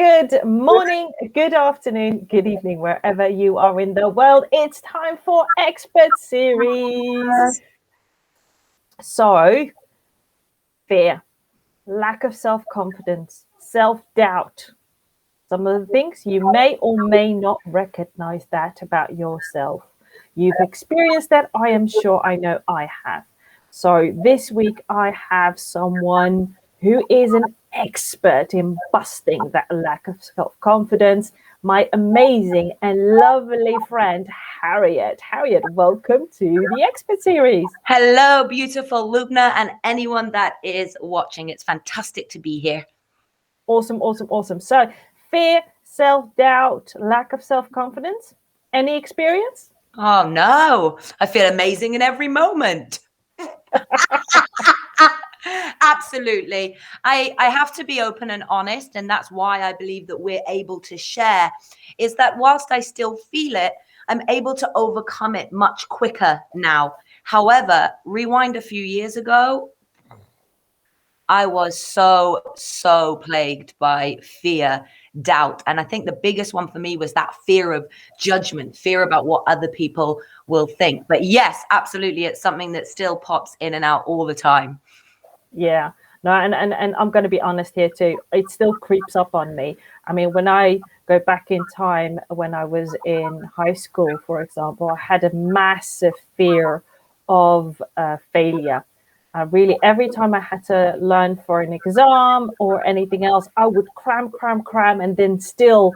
Good morning, good afternoon, good evening, wherever you are in the world. It's time for Expert Series. So, fear, lack of self-confidence, self-doubt. Some of the things you may or may not recognize that about yourself. You've experienced that. I am sure I know I have. So this week I have someone who is an expert in busting that lack of self-confidence, my amazing and lovely friend, Harriet. Harriet, welcome to the Expert Series. Hello, beautiful Loubna, and anyone that is watching. It's fantastic to be here. Awesome, awesome, awesome. So fear, self-doubt, lack of self-confidence, any experience? Oh, no. I feel amazing in every moment. Absolutely. I have to be open and honest, and that's why I believe that we're able to share, is that whilst I still feel it, I'm able to overcome it much quicker now. However, rewind a few years ago, I was so plagued by fear, doubt. And I think the biggest one for me was that fear of judgment, fear about what other people will think. But yes, absolutely. It's something that still pops in and out all the time. Yeah. No, and I'm going to be honest here too. It still creeps up on me. I mean, when I go back in time, when I was in high school, for example, I had a massive fear of failure. Really, every time I had to learn for an exam or anything else, I would cram, and then still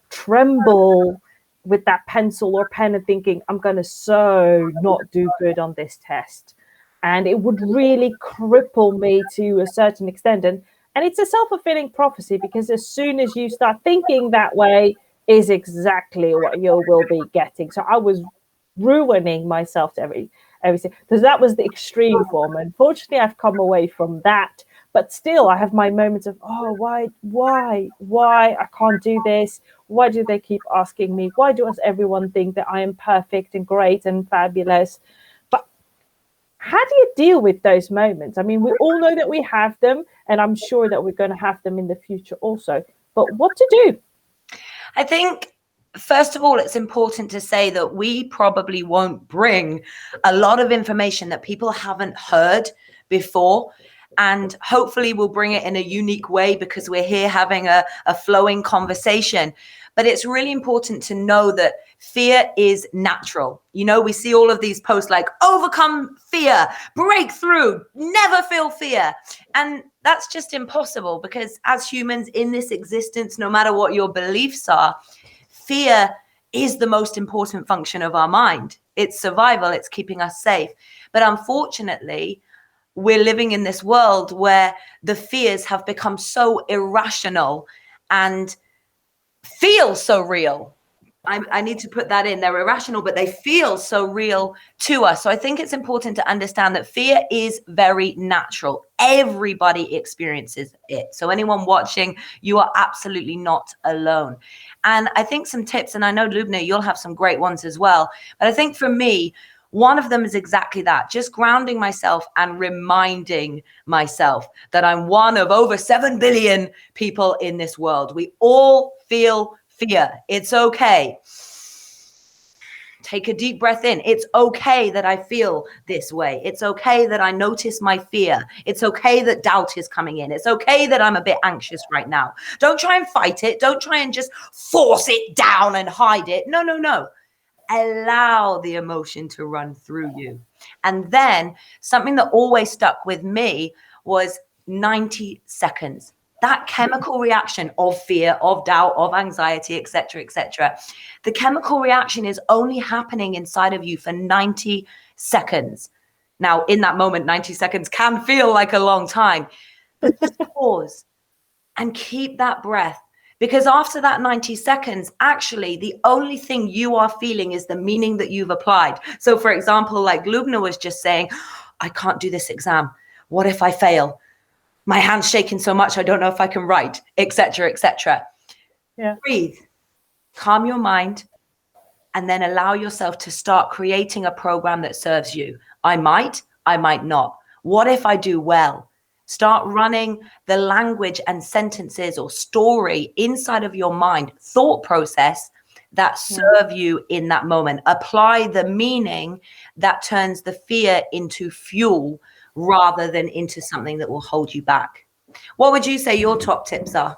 tremble with that pencil or pen and thinking, I'm going to so not do good on this test. And it would really cripple me to a certain extent. And it's a self-fulfilling prophecy, because as soon as you start thinking that way is exactly what you will be getting. So I was ruining myself to everything, because that was the extreme form. Unfortunately, I've come away from that, but still I have my moments of, oh, why I can't do this. Why do they keep asking me? Why does everyone think that I am perfect and great and fabulous? But how do you deal with those moments? I mean, we all know that we have them, and I'm sure that we're going to have them in the future also, but what to do? I think, first of all, it's important to say that we probably won't bring a lot of information that people haven't heard before. And hopefully we'll bring it in a unique way, because we're here having a flowing conversation. But it's really important to know that fear is natural. You know, we see all of these posts like, overcome fear, break through, never feel fear. And that's just impossible, because as humans in this existence, no matter what your beliefs are, fear is the most important function of our mind. It's survival. It's keeping us safe. But unfortunately, we're living in this world where the fears have become so irrational and feel so real. I need to put that in. They're irrational, but they feel so real to us. So I think it's important to understand that fear is very natural. Everybody experiences it. So anyone watching, you are absolutely not alone. And I think some tips, and I know, Loubna, you'll have some great ones as well. But I think for me, one of them is exactly that, just grounding myself and reminding myself that I'm one of over 7 billion people in this world. We all feel fear. It's okay. Take a deep breath in. It's okay that I feel this way. It's okay that I notice my fear. It's okay that doubt is coming in. It's okay that I'm a bit anxious right now. Don't try and fight it. Don't try and just force it down and hide it. No. Allow the emotion to run through you. And then something that always stuck with me was 90 seconds. That chemical reaction of fear, of doubt, of anxiety, etc., etc. The chemical reaction is only happening inside of you for 90 seconds. Now, in that moment, 90 seconds can feel like a long time, but just pause and keep that breath. Because after that 90 seconds, actually, the only thing you are feeling is the meaning that you've applied. So, for example, like Loubna was just saying, I can't do this exam. What if I fail? My hand's shaking so much, I don't know if I can write, etc., etc. Yeah. Breathe, calm your mind, and then allow yourself to start creating a program that serves you. I might not. What if I do well? Start running the language and sentences or story inside of your mind, thought process that serve you in that moment. Apply the meaning that turns the fear into fuel rather than into something that will hold you back. What would you say your top tips are?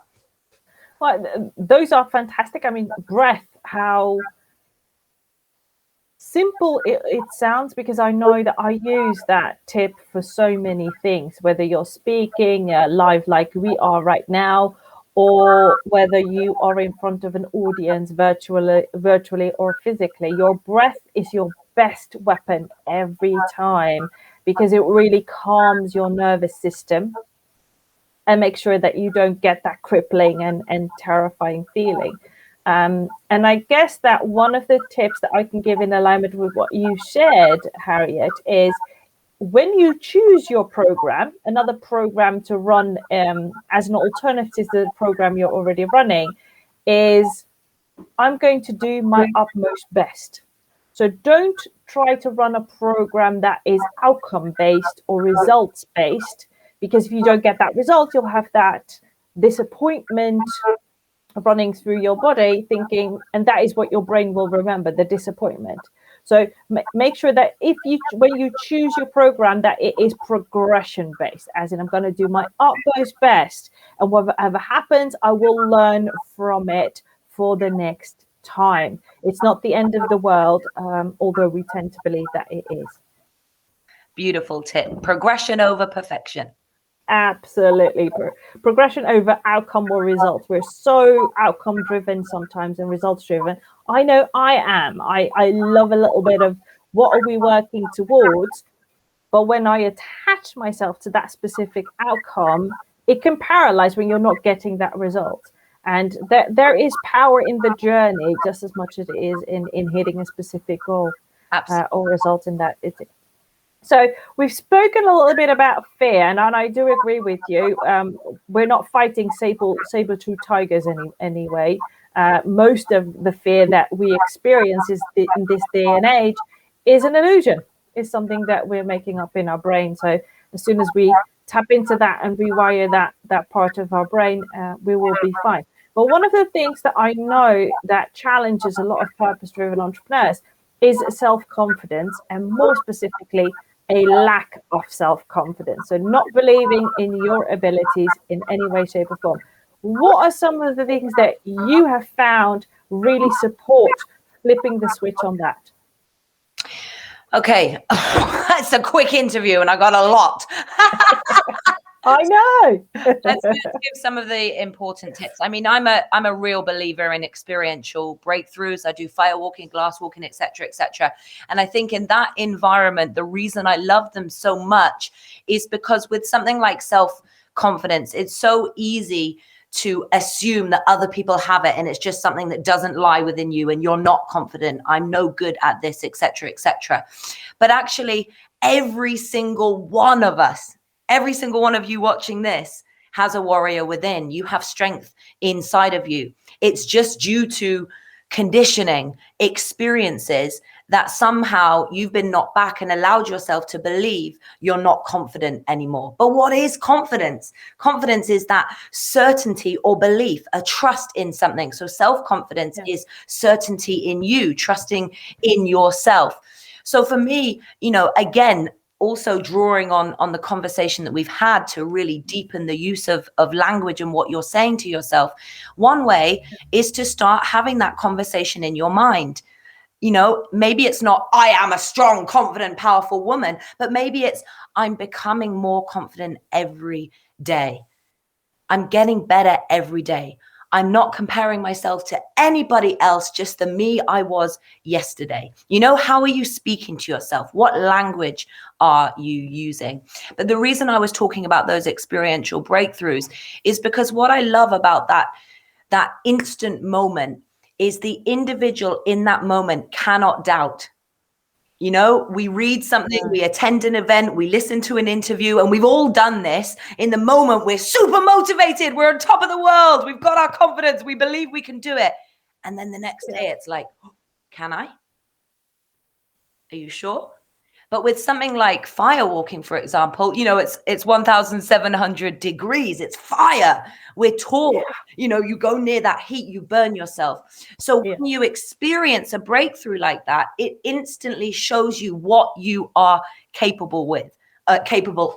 Well, those are fantastic. I mean, breath, how simple it sounds, because I know that I use that tip for so many things, whether you're speaking live like we are right now, or whether you are in front of an audience virtually or physically. Your breath is your best weapon every time, because it really calms your nervous system and make sure that you don't get that crippling and terrifying feeling. And I guess that one of the tips that I can give in alignment with what you shared, Harriet, is when you choose your program, another program to run as an alternative to the program you're already running, is I'm going to do my utmost best. So don't try to run a program that is outcome based or results based, because if you don't get that result, you'll have that disappointment running through your body, thinking, and that is what your brain will remember, the disappointment. So make sure that when you choose your program, that it is progression based, as in I'm going to do my utmost best, and whatever happens, I will learn from it for the next time. It's not the end of the world, although we tend to believe that it is. Beautiful tip. Progression over perfection. Absolutely. Progression over outcome or results. We're so outcome driven sometimes and results driven. I know I am. I love a little bit of what are we working towards, but when I attach myself to that specific outcome, it can paralyze when you're not getting that result. And there is power in the journey just as much as it is in hitting a specific goal or result in that. So we've spoken a little bit about fear, and I do agree with you. We're not fighting saber-tooth tigers anyway. Most of the fear that we experience in this day and age is an illusion. It's something that we're making up in our brain. So as soon as we tap into that and rewire that part of our brain, we will be fine. But one of the things that I know that challenges a lot of purpose-driven entrepreneurs is self-confidence, and more specifically, a lack of self-confidence. So not believing in your abilities in any way, shape, or form. What are some of the things that you have found really support flipping the switch on that? Okay, that's a quick interview and I got a lot. I know. Let's give some of the important tips. I mean, I'm a real believer in experiential breakthroughs. I do firewalking, glass walking, etc., etc. And I think in that environment, the reason I love them so much is because with something like self-confidence, it's so easy to assume that other people have it and it's just something that doesn't lie within you and you're not confident. I'm no good at this, etc., etc. But actually, every single one of us, every single one of you watching this has a warrior within. You have strength inside of you. It's just due to conditioning, experiences that somehow you've been knocked back and allowed yourself to believe you're not confident anymore. But what is confidence? Confidence is that certainty or belief, a trust in something. So self-confidence is certainty in you, trusting in yourself. So for me, again, also drawing on the conversation that we've had to really deepen the use of language and what you're saying to yourself. One way is to start having that conversation in your mind. Maybe it's not, I am a strong, confident, powerful woman, but maybe it's, I'm becoming more confident every day. I'm getting better every day. I'm not comparing myself to anybody else, just the me I was yesterday. How are you speaking to yourself? What language are you using? But the reason I was talking about those experiential breakthroughs is because what I love about that instant moment is the individual in that moment cannot doubt. We read something, we attend an event, we listen to an interview, and we've all done this. In the moment, we're super motivated. We're on top of the world. We've got our confidence. We believe we can do it. And then the next day, it's like, oh, can I? Are you sure? But with something like firewalking, for example, you know, it's 1,700 degrees. It's fire. We're tall. You know, you go near that heat, you burn yourself. So when you experience a breakthrough like that, it instantly shows you what you are capable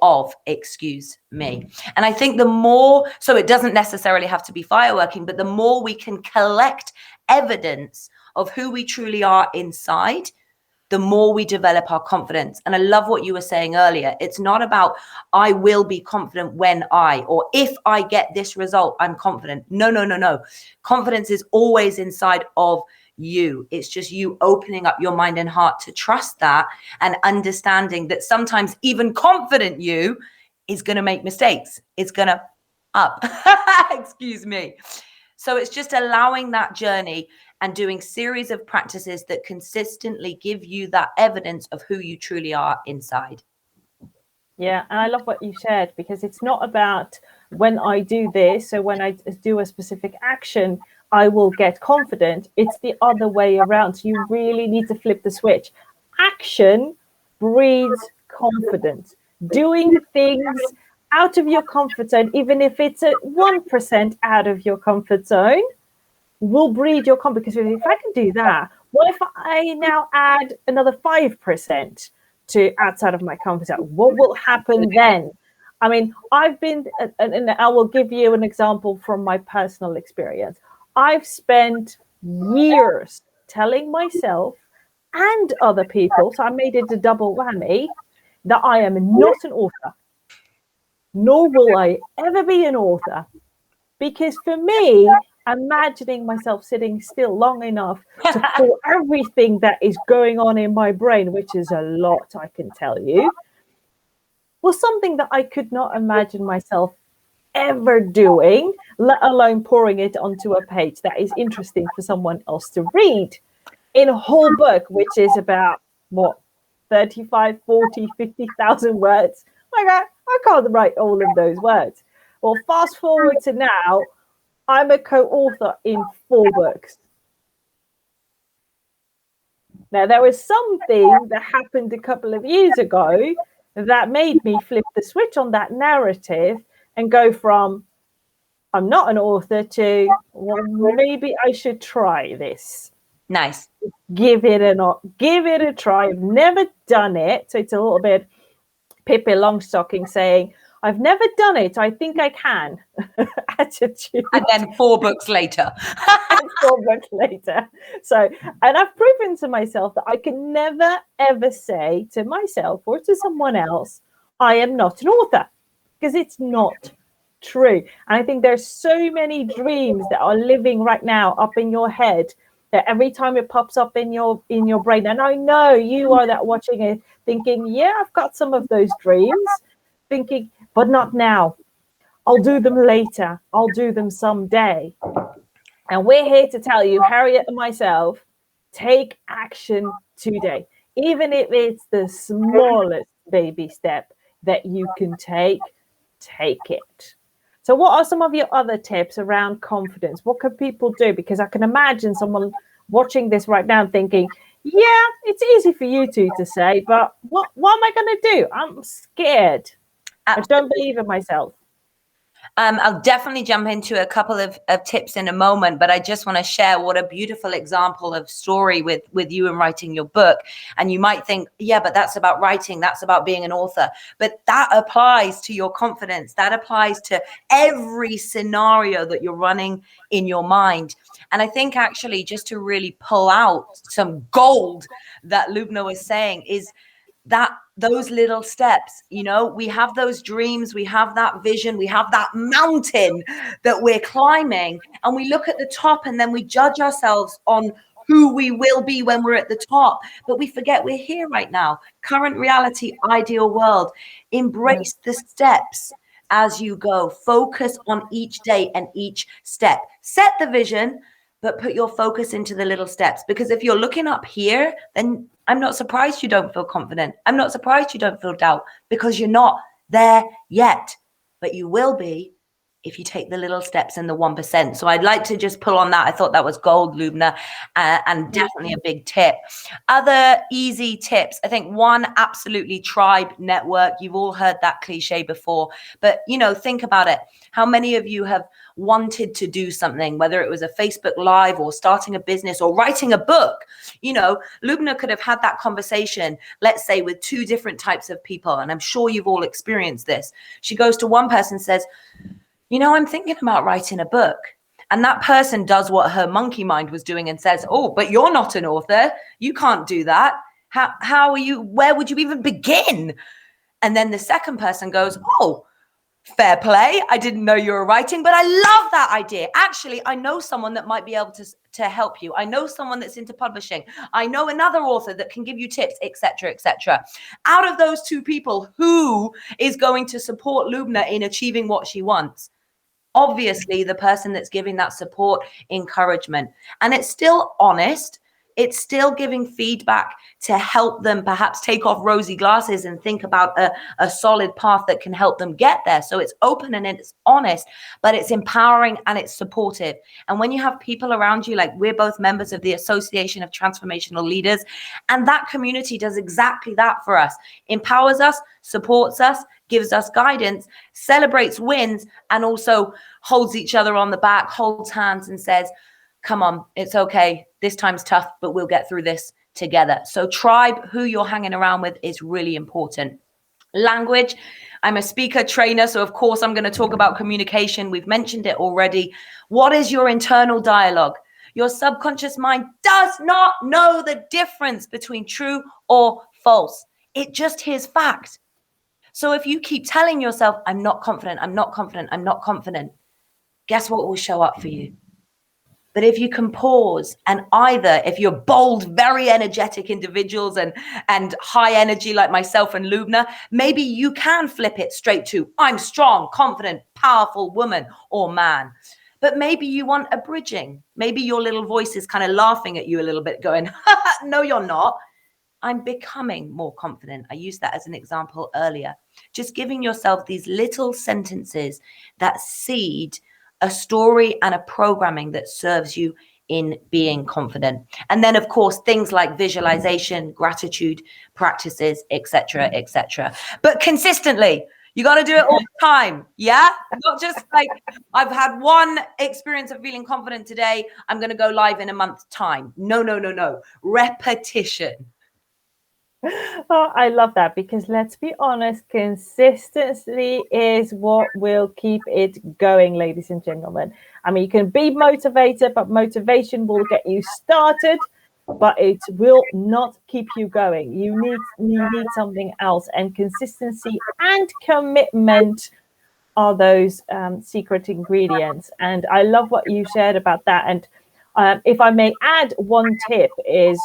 of, excuse me. And I think the more, so it doesn't necessarily have to be fireworking, but the more we can collect evidence of who we truly are inside, the more we develop our confidence. And I love what you were saying earlier. It's not about, I will be confident when or if I get this result, I'm confident. No. Confidence is always inside of you. It's just you opening up your mind and heart to trust that, and understanding that sometimes even confident you is going to make mistakes. It's going to excuse me. So it's just allowing that journey and doing series of practices that consistently give you that evidence of who you truly are inside. Yeah, and I love what you said, because it's not about when I do this, so when I do a specific action, I will get confident. It's the other way around. So you really need to flip the switch. Action breeds confidence. Doing things out of your comfort zone, even if it's at 1% out of your comfort zone, will breed your confidence. Because if I can do that, what if I now add another 5% to outside of my comfort zone? What will happen then? I mean, I've been, and I will give you an example from my personal experience. I've spent years telling myself and other people, so I made it a double whammy, that I am not an author, nor will I ever be an author. Because for me, imagining myself sitting still long enough to pull everything that is going on in my brain, which is a lot, I can tell you, was something that I could not imagine myself ever doing, let alone pouring it onto a page that is interesting for someone else to read. In a whole book, which is about, what, 35, 40, 50,000 words. Like, I can't write all of those words. Well, fast forward to now, I'm a co-author in 4 books. Now, there was something that happened a couple of years ago that made me flip the switch on that narrative and go from, I'm not an author, to, well, maybe I should try this. Nice. Give it a try. I've never done it. So it's a little bit Pippi Longstocking saying, I've never done it, I think I can. Attitude. And then 4 books later. And 4 books later. So, and I've proven to myself that I can never, ever say to myself or to someone else, I am not an author, because it's not true. And I think there's so many dreams that are living right now up in your head, that every time it pops up in your brain, and I know you are that watching it thinking, yeah, I've got some of those dreams, thinking, but not now. I'll do them later. I'll do them someday. And we're here to tell you, Harriet and myself, take action today. Even if it's the smallest baby step that you can take it. So what are some of your other tips around confidence? What can people do? Because I can imagine someone watching this right now thinking, yeah, it's easy for you two to say, but what am I going to do? I'm scared. I don't believe in myself. I'll definitely jump into a couple of tips in a moment, but I just want to share what a beautiful example of story with you and writing your book. And you might think, yeah, but that's about writing. That's about being an author. But that applies to your confidence. That applies to every scenario that you're running in your mind. And I think actually just to really pull out some gold that Loubna was saying is that those little steps, you know, we have those dreams, we have that vision, we have that mountain that we're climbing, and we look at the top and then we judge ourselves on who we will be when we're at the top. But we forget we're here right now. Current reality, ideal world. Embrace the steps as you go. Focus on each day and each step. Set the vision, but put your focus into the little steps. Because if you're looking up here, then I'm not surprised you don't feel confident. I'm not surprised you don't feel doubt, because you're not there yet, but you will be if you take the little steps and the 1%. So I'd like to just pull on that. I thought that was gold, Loubna, and definitely a big tip. Other easy tips. I think one, absolutely tribe network. You've all heard that cliche before, but think about it. How many of you have wanted to do something, whether it was a Facebook Live or starting a business or writing a book? Loubna could have had that conversation, let's say, with two different types of people. And I'm sure you've all experienced this. She goes to one person and says, I'm thinking about writing a book. And that person does what her monkey mind was doing and says, oh, but you're not an author. You can't do that. How are you? Where would you even begin? And then the second person goes, oh, fair play. I didn't know you were writing, but I love that idea. Actually, I know someone that might be able to help you. I know someone that's into publishing. I know another author that can give you tips, etc., etc. Out of those two people, who is going to support Loubna in achieving what she wants? Obviously, the person that's giving that support, encouragement. And it's still honest. It's still giving feedback to help them perhaps take off rosy glasses and think about a solid path that can help them get there. So it's open and it's honest, but it's empowering and it's supportive. And when you have people around you, like we're both members of the Association of Transformational Leaders, and that community does exactly that for us, empowers us, supports us, gives us guidance, celebrates wins, and also holds each other on the back, holds hands and says, come on, it's okay. This time's tough, but we'll get through this together. So tribe, who you're hanging around with, is really important. Language. I'm a speaker trainer, so of course I'm going to talk about communication. We've mentioned it already. What is your internal dialogue? Your subconscious mind does not know the difference between true or false. It just hears fact. So if you keep telling yourself, I'm not confident, I'm not confident, I'm not confident, guess what will show up for you? But if you can pause, and either if you're bold, very energetic individuals and high energy like myself and Loubna, maybe you can flip it straight to, I'm strong, confident, powerful woman or man. But maybe you want a bridging. Maybe your little voice is kind of laughing at you a little bit going, no, you're not. I'm becoming more confident. I used that as an example earlier. Just giving yourself these little sentences that seed a story and a programming that serves you in being confident. And then, of course, things like visualization, gratitude practices, etc., etc. But consistently, you got to do it all the time. Yeah. Not just like, I've had one experience of feeling confident today, I'm going to go live in a month's time. No. Repetition. Oh, I love that, because let's be honest, consistency is what will keep it going, ladies and gentlemen. I mean, you can be motivated, but motivation will get you started, but it will not keep you going. You need something else, and consistency and commitment are those secret ingredients. And I love what you shared about that. And if I may add one tip is,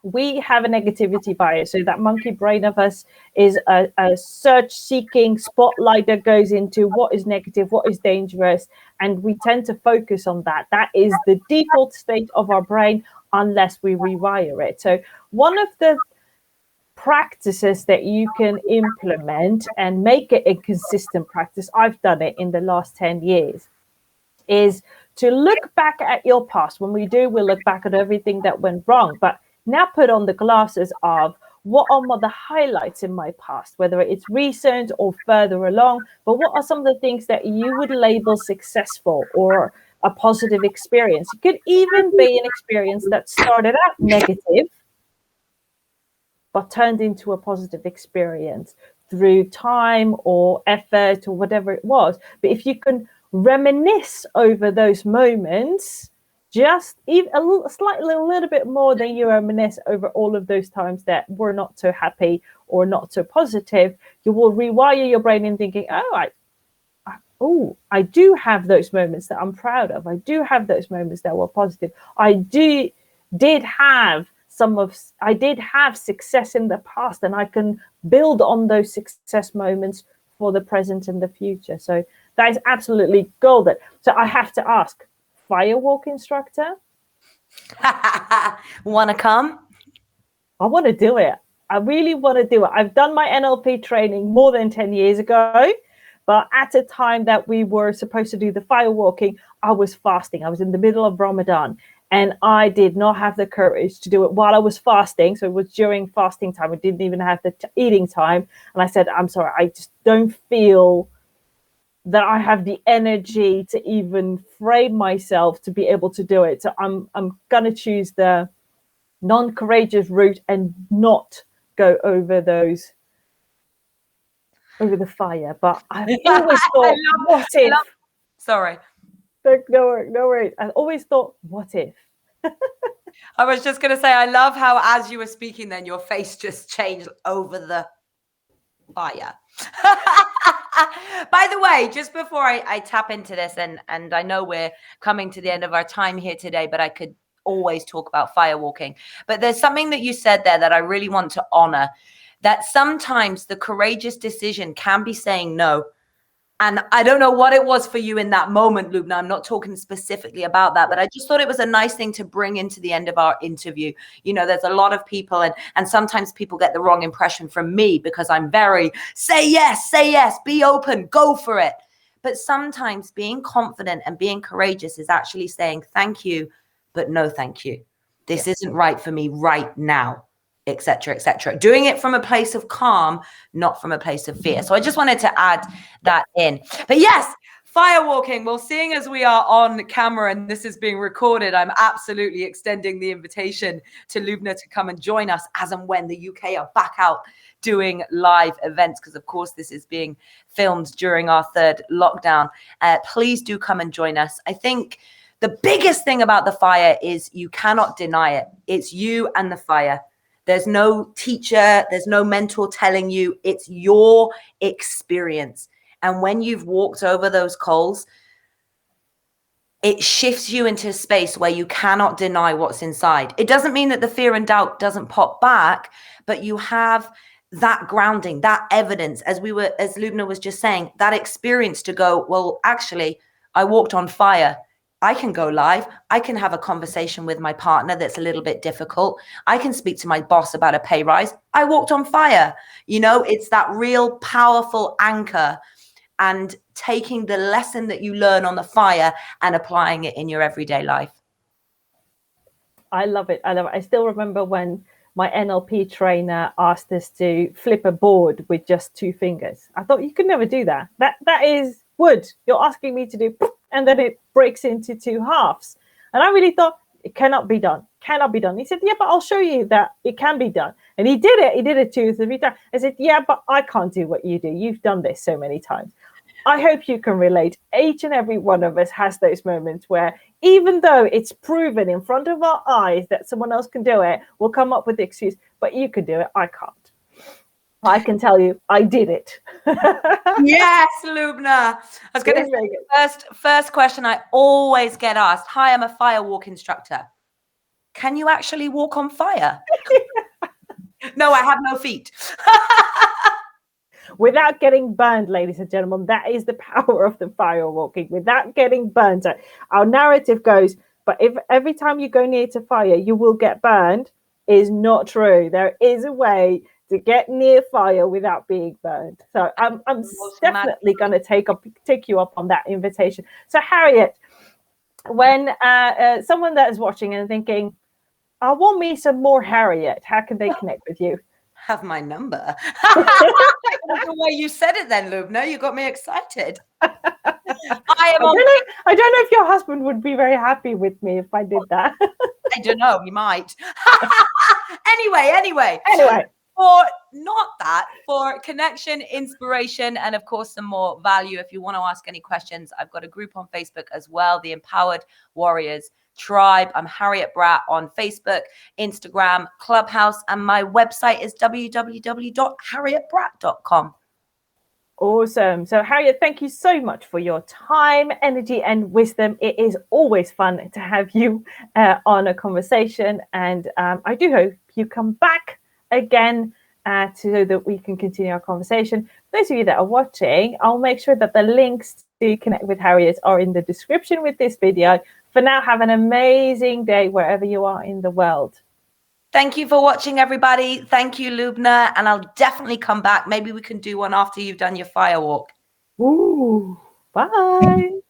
we have a negativity bias. So that monkey brain of us is a search-seeking spotlight that goes into what is negative, what is dangerous, and we tend to focus on that. That is the default state of our brain unless we rewire it. So one of the practices that you can implement and make it a consistent practice, I've done it in the last 10 years, is to look back at your past. When we look back at everything that went wrong, but now put on the glasses of what are the highlights in my past, whether it's recent or further along, but what are some of the things that you would label successful or a positive experience? It could even be an experience that started out negative, but turned into a positive experience through time or effort or whatever it was. But if you can reminisce over those moments, just even a little bit more than you reminisce over all of those times that were not so happy or not so positive, you will rewire your brain in thinking, I do have those moments that I'm proud of. I do have those moments that were positive. I did have success in the past, and I can build on those success moments for the present and the future. So that is absolutely golden. So I have to ask, FireWalk instructor? Want to come? I want to do it. I really want to do it. I've done my NLP training more than 10 years ago. But at the time that we were supposed to do the firewalking, I was fasting. I was in the middle of Ramadan, and I did not have the courage to do it while I was fasting. So it was during fasting time. I didn't even have the eating time. And I said, I'm sorry, I just don't feel that I have the energy to even frame myself to be able to do it. So I'm going to choose the non-courageous route and not go over the fire. But I've always thought, what if? Sorry. No worries. I always thought, what if? I was just going to say, I love how as you were speaking then, your face just changed over the fire. By the way, just before I tap into this, and I know we're coming to the end of our time here today, but I could always talk about firewalking. But there's something that you said there that I really want to honor, that sometimes the courageous decision can be saying no. And I don't know what it was for you in that moment, Loubna. I'm not talking specifically about that, but I just thought it was a nice thing to bring into the end of our interview. You know, there's a lot of people, and sometimes people get the wrong impression from me because I'm very say yes, be open, go for it. But sometimes being confident and being courageous is actually saying thank you, but no thank you. This isn't right for me right now, etc., etc. Doing it from a place of calm, not from a place of fear. So I just wanted to add that in. But yes, firewalking. Well, seeing as we are on camera and this is being recorded, I'm absolutely extending the invitation to Loubna to come and join us as and when the UK are back out doing live events, because of course this is being filmed during our third lockdown. Please do come and join us. I think the biggest thing about the fire is you cannot deny it. It's you and the fire. There's no teacher, there's no mentor telling you, it's your experience. And when you've walked over those coals, it shifts you into a space where you cannot deny what's inside. It doesn't mean that the fear and doubt doesn't pop back, but you have that grounding, that evidence, as Loubna was just saying, that experience to go, well, actually, I walked on fire. I can go live. I can have a conversation with my partner that's a little bit difficult. I can speak to my boss about a pay rise. I walked on fire. You know, it's that real powerful anchor and taking the lesson that you learn on the fire and applying it in your everyday life. I love it. I still remember when my NLP trainer asked us to flip a board with just 2 fingers. I thought, you could never do that. That is wood. You're asking me to do, and then it breaks into 2 halves. And I really thought, it cannot be done. He said, yeah, but I'll show you that it can be done. And he did it. He did it 2 or 3 times. I said, yeah, but I can't do what you do. You've done this so many times. I hope you can relate. Each and every one of us has those moments where, even though it's proven in front of our eyes that someone else can do it, we'll come up with the excuse, but you can do it. I can't. I can tell you, I did it. Yes, Loubna. I was going to say, first question I always get asked, hi, I'm a firewalk instructor. Can you actually walk on fire? No, I have no feet. Without getting burned, ladies and gentlemen, that is the power of the firewalking. Without getting burned. So our narrative goes, but if every time you go near to fire, you will get burned, is not true. There is a way to get near fire without being burned. So I'm definitely going to take you up on that invitation. So Harriet, when someone that is watching and thinking, I want me some more Harriet, how can they connect with you? Have my number. The way you said it then, Loubna, you got me excited. I don't know if your husband would be very happy with me if I did that. I don't know, he might. Anyway. For connection, inspiration, and of course some more value, if you want to ask any questions, I've got a group on Facebook as well, the Empowered Warriors Tribe. I'm Harriet Bratt on Facebook, Instagram, Clubhouse, and my website is www.harrietbratt.com. Awesome. So Harriet, thank you so much for your time, energy, and wisdom. It is always fun to have you on a conversation, and I do hope you come back again so that we can continue our conversation. For those of you that are watching, I'll make sure that the links to connect with Harriet are in the description with this video. For now, have an amazing day wherever you are in the world. Thank you for watching, everybody. Thank you, Loubna. And I'll definitely come back. Maybe we can do one after you've done your firewalk. Ooh, bye.